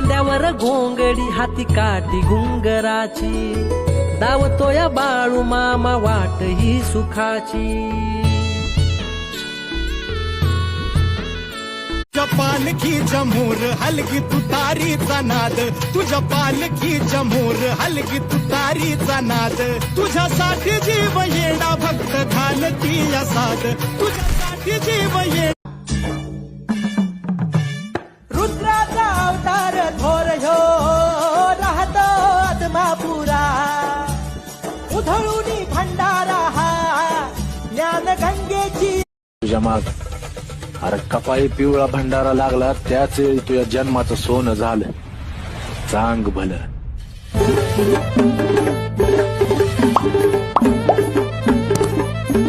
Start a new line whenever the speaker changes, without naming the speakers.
खांद्यावर घोंगडी हाती काठी घुंगराची धावतो या बाळू मामा वाट ही सुखाची।
तुझ्या पालखीच्या मोर हलगी तुतारीचा नाद, तुझ्या पालखीच्या मोर हलगी तुतारीचा नाद, तुझ्यासाठी जीव येणा भक्त घालती या साध, तुझ्यासाठी जीव येणा।
रुद्राचा अवतार थोर ह्यो राहतो आत्मापुरा, उधळूनी भंडारा हा ज्ञान गंगेची।
तुझ्या माग अरे कपाळी पिवळा भंडारा लागला, त्याच तुझ्या जन्माचं सोनं झालं। चांग भलं